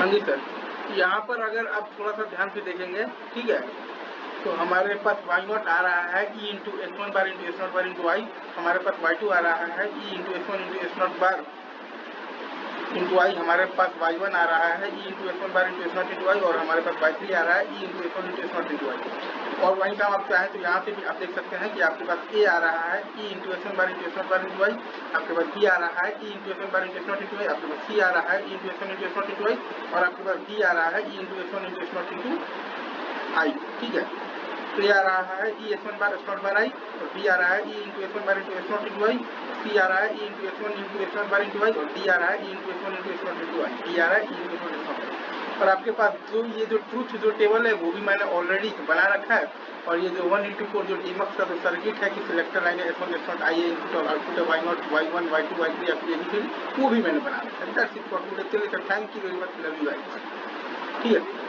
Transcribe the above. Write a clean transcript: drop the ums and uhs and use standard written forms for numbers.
हाँ जी सर, यहाँ पर अगर आप थोड़ा सा ध्यान से देखेंगे, ठीक है, तो हमारे पास y0 आ रहा है e into s1 bar into s0 bar into y, हमारे पास y2 आ रहा है e into s1 into s0 bar into y, हमारे पास y1 आ रहा है e into s1 bar into s0 into y, और हमारे पास y3 आ रहा है e into s1 into s0 into y। और वहीं काम आप चाहें तो यहाँ से भी आप देख सकते हैं कि आपके पास a आ रहा है e into s1 bar into s0 bar into y, आपके पास b आ रहा है e into s1 bar into s0 into y, आपके पास c आ रहा है e into s1 into s0 into y, और आपके पास d आ रहा है e into s1 into s0 into i। ठीक है, तो ये आ रहा है e s1 bar s0 bar i, और b आ रहा है e into s1 bar into s0 into y, c आ रहा है e into s1 into s0 bar into y, और d आ रहा है e into s1 into s0 into y, d आ रहा है e into s1 into s0। और आपके पास जो ये जो ट्रूथ जो टेबल है वो भी मैंने ऑलरेडी बना रखा है, और ये जो 1:4 जो डीमक्स का जो सर्किट है कि selector line s1 s0 i input और आउटपुट है y0 y1 y2 y3 या फिर ABCD, वो भी मैंने बना रखा है। That's it for today. चलिए sir, thank you very much, love you guys. ठीक है।